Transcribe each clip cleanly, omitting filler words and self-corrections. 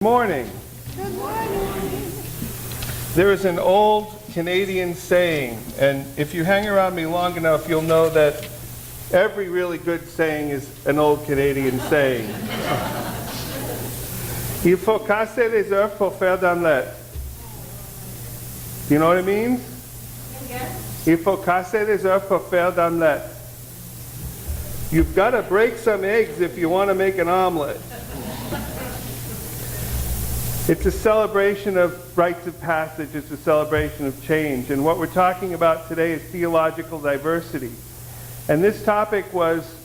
Morning. Good morning. There is an old Canadian saying, and if you hang around me long enough, you'll know that every really good saying is an old Canadian saying. Il faut casser les œufs pour faire d'omelette. Do you know what it means? Il faut casser les œufs pour faire d'omelette. You've got to break some eggs if you want to make an omelet. It's a celebration of rites of passage. It's a celebration of change. And what we're talking about today is theological diversity. And this topic was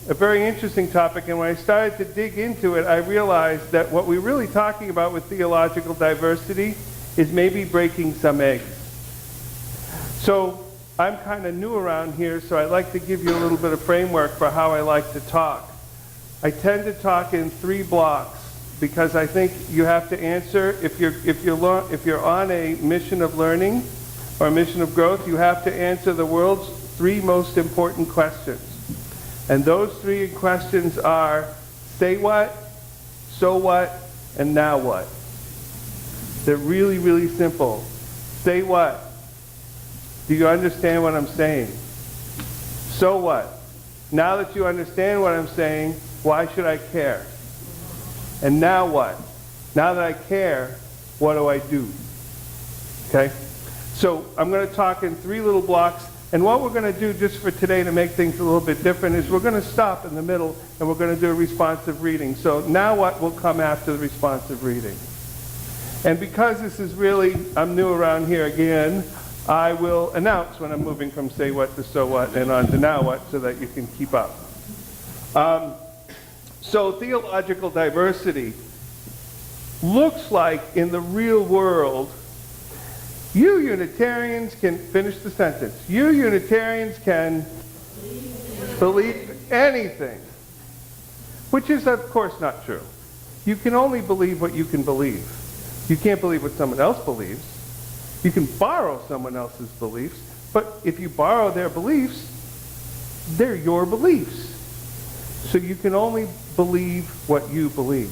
a very interesting topic. And when I started to dig into it, I realized that what we're really talking about with theological diversity is maybe breaking some eggs. So I'm kind of new around here, so I'd like to give you a little bit of framework for how I like to talk. I tend to talk in 3 blocks, because I think you have to answer, if you're on a mission of learning or a mission of growth, you have to answer the world's 3 most important questions. And those 3 questions are, say what, so what, and now what. They're really, really simple. Say what? Do you understand what I'm saying? So what? Now that you understand what I'm saying, why should I care? And now what? Now that I care, what do I do? Okay? So I'm going to talk in 3 little blocks. And what we're going to do just for today to make things a little bit different is we're going to stop in the middle and we're going to do a responsive reading. So now what will come after the responsive reading? And because this is really, I'm new around here again, I will announce when I'm moving from say what to so what and on to now what so that you can keep up. So theological diversity looks like in the real world, you Unitarians can, finish the sentence, you Unitarians can believe anything, which is of course not true. You can only believe what you can believe. You can't believe what someone else believes. You can borrow someone else's beliefs, but if you borrow their beliefs, they're your beliefs. So you can only believe what you believe.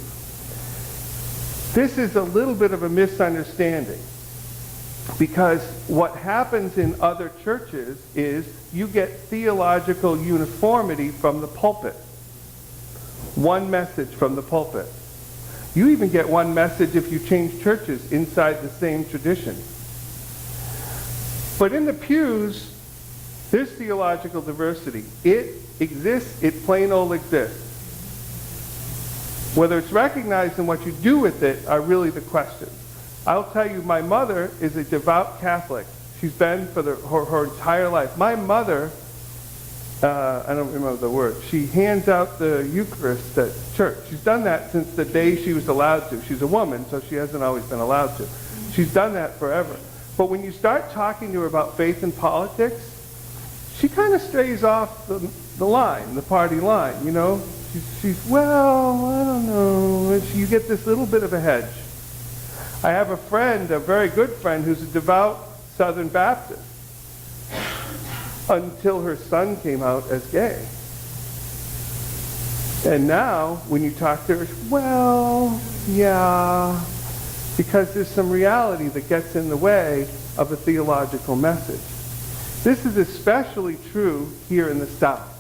This is a little bit of a misunderstanding, because what happens in other churches is you get theological uniformity from the pulpit. One message from the pulpit. You even get one message if you change churches inside the same tradition. But in the pews, there's theological diversity. It exists, it plain old exists. Whether it's recognized and what you do with it are really the questions. I'll tell you, my mother is a devout Catholic. She's been for her entire life. My mother, I don't remember the word, she hands out the Eucharist at church. She's done that since the day she was allowed to. She's a woman, so she hasn't always been allowed to. She's done that forever. But when you start talking to her about faith and politics, she kind of strays off the line, the party line, you know? She's, well, I don't know. You get this little bit of a hedge. I have a friend, a very good friend, who's a devout Southern Baptist, until her son came out as gay. And now, when you talk to her, well, yeah, because there's some reality that gets in the way of a theological message. This is especially true here in the South.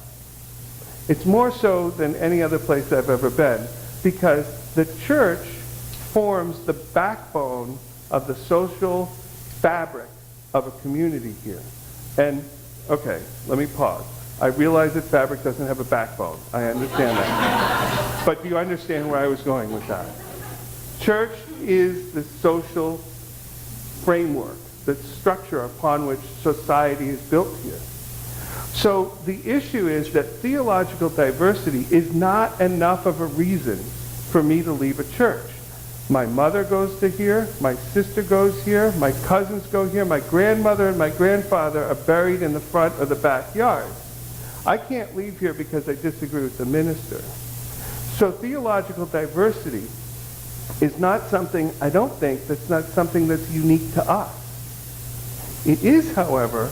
It's more so than any other place I've ever been, because the church forms the backbone of the social fabric of a community here. And, okay, let me pause. I realize that fabric doesn't have a backbone. I understand that. But do you understand where I was going with that? Church is the social framework, the structure upon which society is built here. So the issue is that theological diversity is not enough of a reason for me to leave a church. My mother goes to here, my sister goes here, my cousins go here, my grandmother and my grandfather are buried in the front of the backyard. I can't leave here because I disagree with the minister. So theological diversity is not something, I don't think, that's not something that's unique to us. It is, however,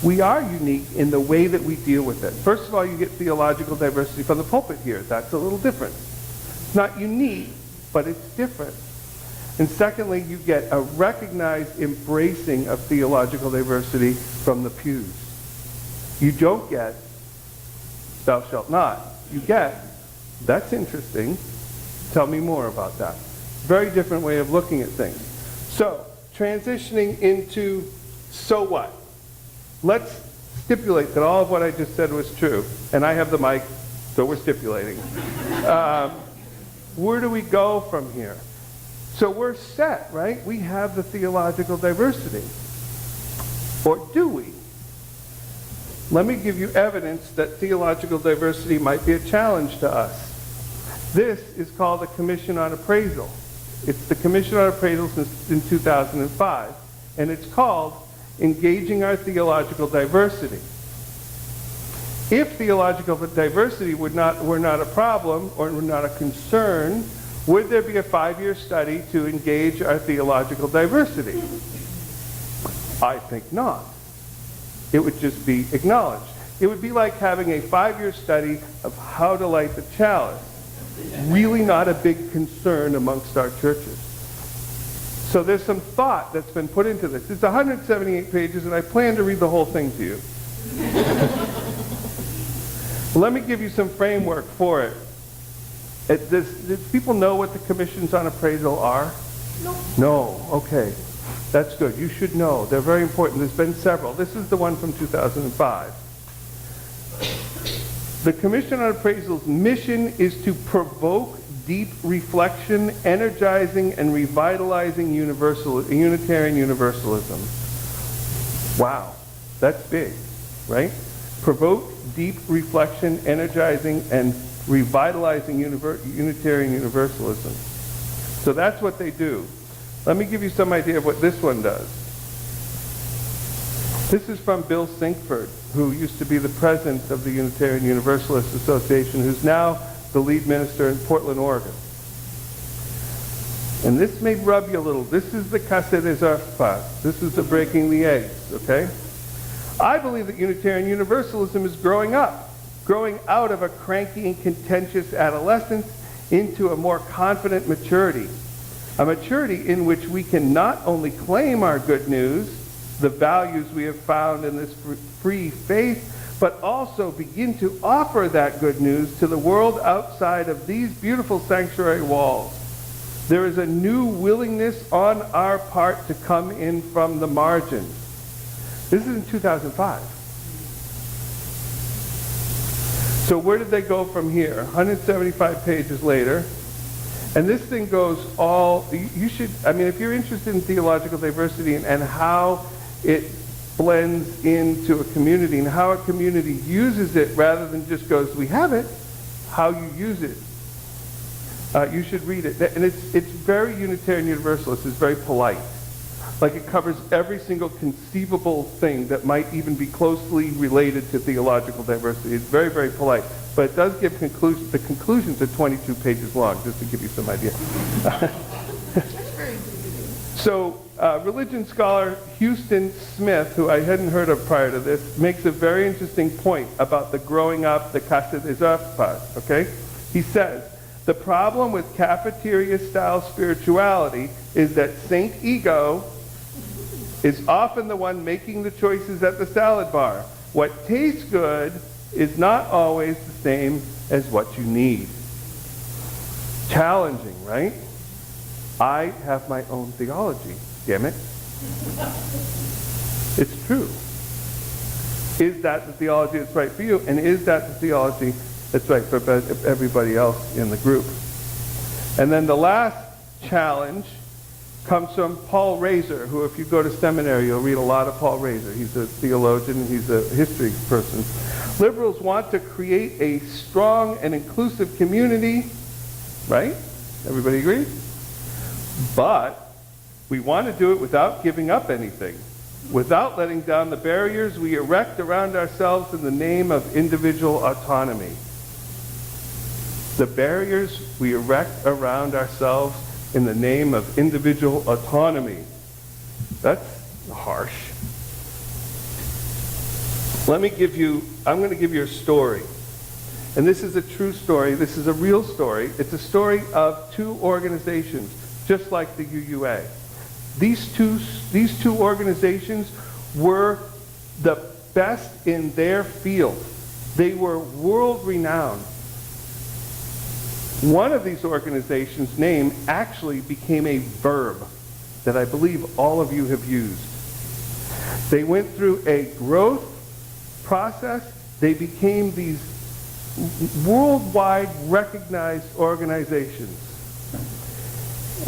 we are unique in the way that we deal with it. First of all, you get theological diversity from the pulpit here. That's a little different. It's not unique, but it's different. And secondly, you get a recognized embracing of theological diversity from the pews. You don't get, thou shalt not. You get, that's interesting. Tell me more about that. Very different way of looking at things. So, transitioning into so what? Let's stipulate that all of what I just said was true. And I have the mic, so we're stipulating. Where do we go from here? So we're set, right? We have the theological diversity. Or do we? Let me give you evidence that theological diversity might be a challenge to us. This is called the Commission on Appraisal. It's the Commission on Appraisal since in 2005, and it's called Engaging Our Theological Diversity. If theological diversity were not a problem or were not a concern, would there be a 5-year study to engage our theological diversity? I think not. It would just be acknowledged. It would be like having a 5-year study of how to light the chalice. Really not a big concern amongst our churches. So there's some thought that's been put into this. It's 178 pages, and I plan to read the whole thing to you. Let me give you some framework for it. Do people know what the commissions on appraisal are? No. No. Okay. That's good. You should know. They're very important. There's been several. This is the one from 2005. The Commission on Appraisal's mission is to provoke deep reflection, energizing and revitalizing Unitarian Universalism. Wow. That's big, right? Provoke deep reflection, energizing and revitalizing Unitarian Universalism. So that's what they do. Let me give you some idea of what this one does. This is from Bill Sinkford, who used to be the president of the Unitarian Universalist Association, who's now the lead minister in Portland, Oregon. And this may rub you a little. This is the Casa des Arpas. This is the breaking the eggs, okay? I believe that Unitarian Universalism is growing up, growing out of a cranky and contentious adolescence into a more confident maturity. A maturity in which we can not only claim our good news, the values we have found in this free faith, but also begin to offer that good news to the world outside of these beautiful sanctuary walls. There is a new willingness on our part to come in from the margins. This is in 2005. So where did they go from here? 175 pages later. And this thing goes you should, if you're interested in theological diversity and how it blends into a community and how a community uses it rather than just goes, we have it, how you use it. You should read it. And it's very Unitarian Universalist. It's very polite. Like it covers every single conceivable thing that might even be closely related to theological diversity. It's very, very polite. But it does give the conclusions are 22 pages long, just to give you some idea. So, religion scholar Houston Smith, who I hadn't heard of prior to this, makes a very interesting point about the growing up, the Casa des Arpas, okay? He says, the problem with cafeteria-style spirituality is that Saint Ego is often the one making the choices at the salad bar. What tastes good is not always the same as what you need. Challenging, right? I have my own theology, damn it. It's true. Is that the theology that's right for you? And is that the theology that's right for everybody else in the group? And then the last challenge comes from Paul Razor, who, if you go to seminary, you'll read a lot of Paul Razor. He's a theologian, he's a history person. Liberals want to create a strong and inclusive community, right? Everybody agree? But we want to do it without giving up anything, without letting down the barriers we erect around ourselves in the name of individual autonomy. The barriers we erect around ourselves in the name of individual autonomy. That's harsh. I'm going to give you a story. And this is a true story. This is a real story. It's a story of two organizations, just like the UUA. These two organizations were the best in their field. They were world-renowned. One of these organizations' name actually became a verb that I believe all of you have used. They went through a growth process. They became these worldwide recognized organizations.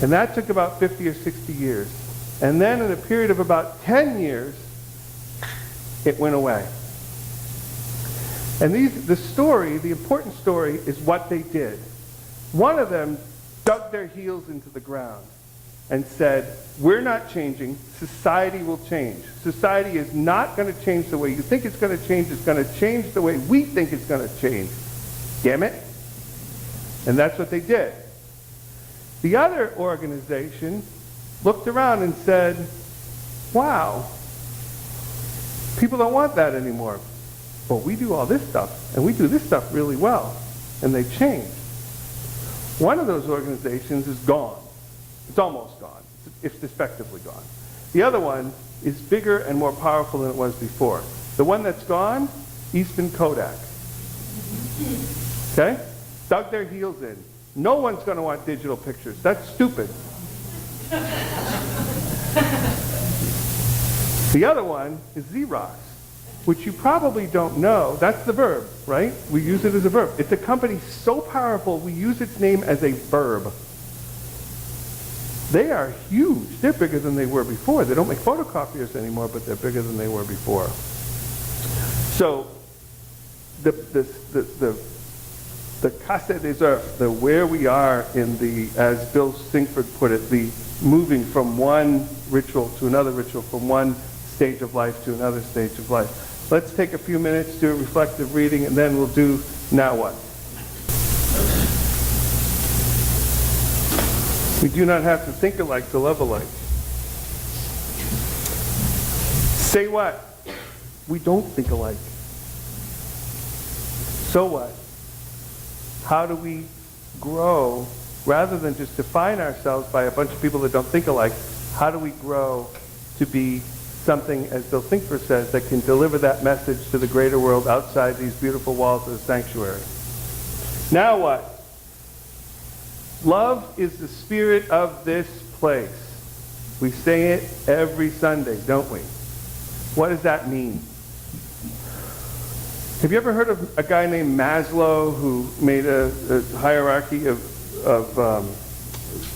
And that took about 50 or 60 years. And then in a period of about 10 years, it went away. And the important story is what they did. One of them dug their heels into the ground and said, we're not changing, society will change. Society is not going to change the way you think it's going to change, it's going to change the way we think it's going to change. Damn it. And that's what they did. The other organization looked around and said, wow, people don't want that anymore. Well, we do all this stuff, and we do this stuff really well. And they changed. One of those organizations is gone. It's almost gone. It's effectively gone. The other one is bigger and more powerful than it was before. The one that's gone, Eastman Kodak. Okay? Dug their heels in. No one's going to want digital pictures. That's stupid. The other one is Xerox, which you probably don't know. That's the verb, right? We use it as a verb. It's a company so powerful, we use its name as a verb. They are huge. They're bigger than they were before. They don't make photocopiers anymore, but they're bigger than they were before. So the casse des oeuvres, the where we are in the, as Bill Singford put it, the moving from one ritual to another ritual, from one stage of life to another stage of life. Let's take a few minutes, do a reflective reading, and then we'll do now what? We do not have to think alike to love alike. Say what? We don't think alike. So what? How do we grow, rather than just define ourselves by a bunch of people that don't think alike, how do we grow to be something, as Bill Singford says, that can deliver that message to the greater world outside these beautiful walls of the sanctuary? Now what? Love is the spirit of this place. We say it every Sunday, don't we? What does that mean? Have you ever heard of a guy named Maslow who made a hierarchy of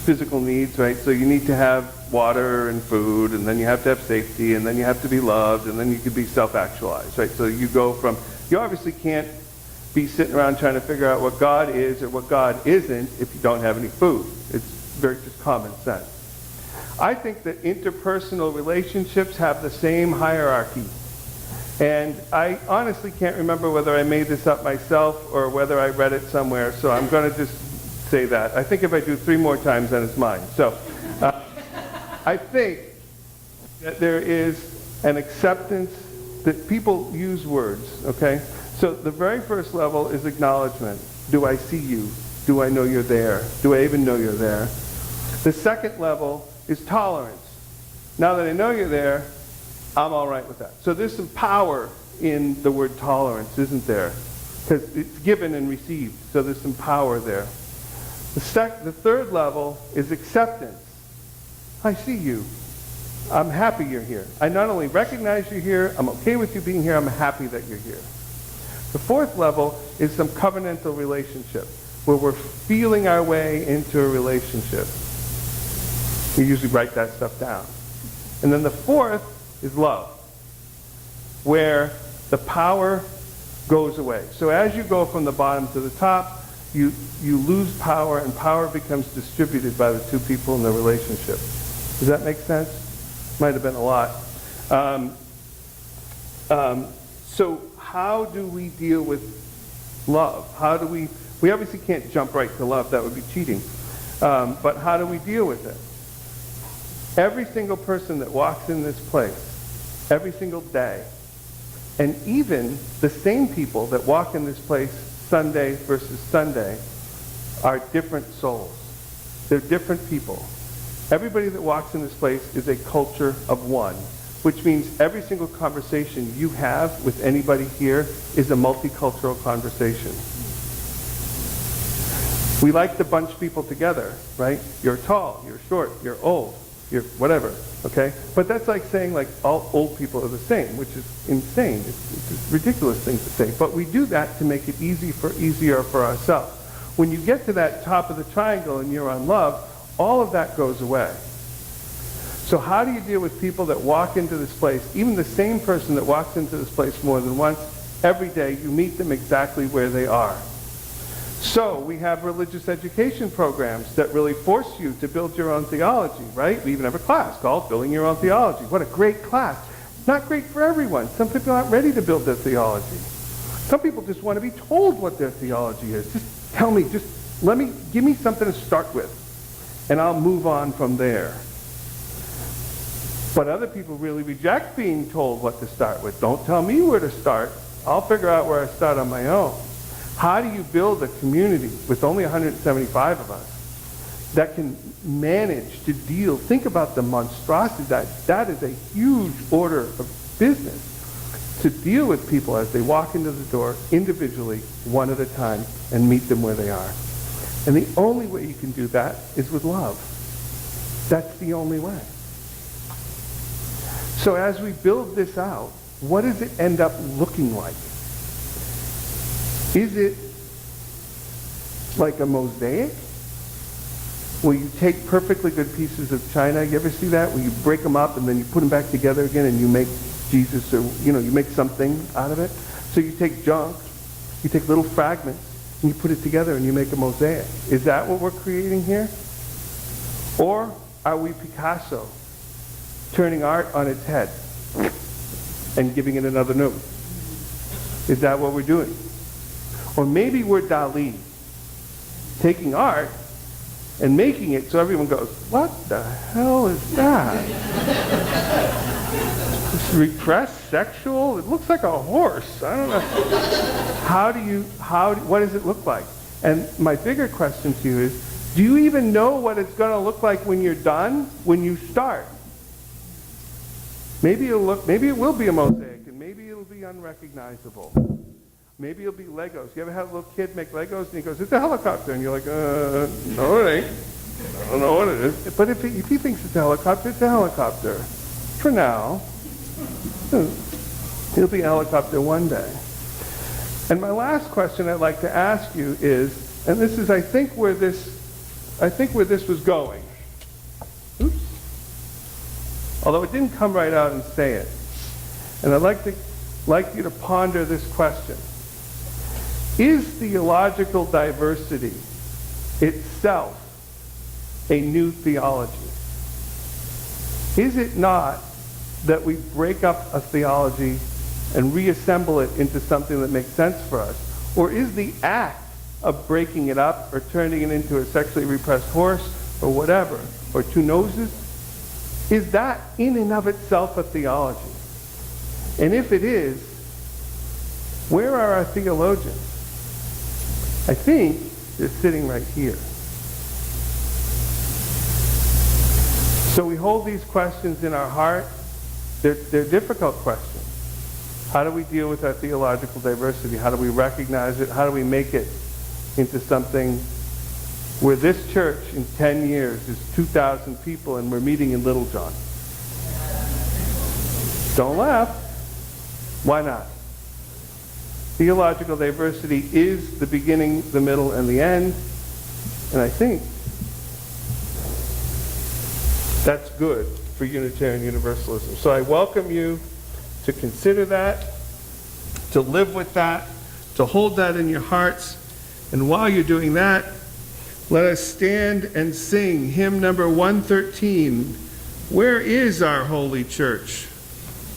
physical needs, right? So you need to have water and food, and then you have to have safety, and then you have to be loved, and then you could be self-actualized, right? So you go from, you obviously can't be sitting around trying to figure out what God is or what God isn't if you don't have any food. It's very just common sense. I think that interpersonal relationships have the same hierarchy. And I honestly can't remember whether I made this up myself or whether I read it somewhere, so I'm going to just say that. I think if I do 3 more times, then it's mine. So I think that there is an acceptance that people use words, okay? So the very first level is acknowledgement. Do I see you? Do I know you're there? Do I even know you're there? The second level is tolerance. Now that I know you're there, I'm all right with that. So there's some power in the word tolerance, isn't there? Because it's given and received, so there's some power there. The third level is acceptance. I see you. I'm happy you're here. I not only recognize you're here, I'm okay with you being here, I'm happy that you're here. The fourth level is some covenantal relationship, where we're feeling our way into a relationship. We usually write that stuff down. And then the fourth is love, where the power goes away. So as you go from the bottom to the top, you lose power, and power becomes distributed by the two people in the relationship. Does that make sense? Might have been a lot. So how do we deal with love? How do we obviously can't jump right to love, that would be cheating. But how do we deal with it? Every single person that walks in this place, every single day, and even the same people that walk in this place Sunday versus Sunday, are different souls. They're different people. Everybody that walks in this place is a culture of one, which means every single conversation you have with anybody here is a multicultural conversation. We like to bunch people together, right? You're tall, you're short, you're old, you're whatever, okay? But that's like saying like all old people are the same, which is insane. It's a ridiculous thing to say. But we do that to make it easier for ourselves. When you get to that top of the triangle and you're on love, all of that goes away. So how do you deal with people that walk into this place, even the same person that walks into this place more than once, every day you meet them exactly where they are? So we have religious education programs that really force you to build your own theology, right? We even have a class called Building Your Own Theology. What a great class. Not great for everyone. Some people aren't ready to build their theology. Some people just want to be told what their theology is. Just tell me, give me something to start with, and I'll move on from there. But other people really reject being told what to start with. Don't tell me where to start. I'll figure out where I start on my own. How do you build a community with only 175 of us that can manage to deal? Think about the monstrosity. That is a huge order of business to deal with people as they walk into the door individually, one at a time, and meet them where they are. And the only way you can do that is with love. That's the only way. So as we build this out, what does it end up looking like? Is it like a mosaic? Where you take perfectly good pieces of china, you ever see that? Where you break them up and then you put them back together again and you make Jesus, or you make something out of it. So you take junk, you take little fragments, and you put it together and you make a mosaic. Is that what we're creating here? Or are we Picasso, turning art on its head and giving it another name? Is that what we're doing? Or maybe we're Dali, taking art and making it so everyone goes, what the hell is that? It's repressed, sexual, it looks like a horse. I don't know. What does it look like? And my bigger question to you is, do you even know what it's going to look like when you're done, when you start? Maybe it will be a mosaic, and maybe it'll be unrecognizable. Maybe it'll be Legos. You ever had a little kid make Legos and he goes, it's a helicopter, and you're like, no it ain't. I don't know what it is. But if he thinks it's a helicopter, it's a helicopter. For now. It'll be a helicopter one day. And my last question I'd like to ask you is, and this is I think where this was going. Oops. Although it didn't come right out and say it. And I'd like you to ponder this question. Is theological diversity itself a new theology? Is it not that we break up a theology and reassemble it into something that makes sense for us? Or is the act of breaking it up or turning it into a sexually repressed horse or whatever, or two noses, is that in and of itself a theology? And if it is, where are our theologians? I think they're sitting right here. So we hold these questions in our heart. They're difficult questions. How do we deal with our theological diversity? How do we recognize it? How do we make it into something where this church in 10 years is 2,000 people and we're meeting in Littlejohn? Don't laugh. Why not? Theological diversity is the beginning, the middle, and the end. And I think that's good for Unitarian Universalism. So I welcome you to consider that, to live with that, to hold that in your hearts. And while you're doing that, let us stand and sing hymn number 113, Where is Our Holy Church?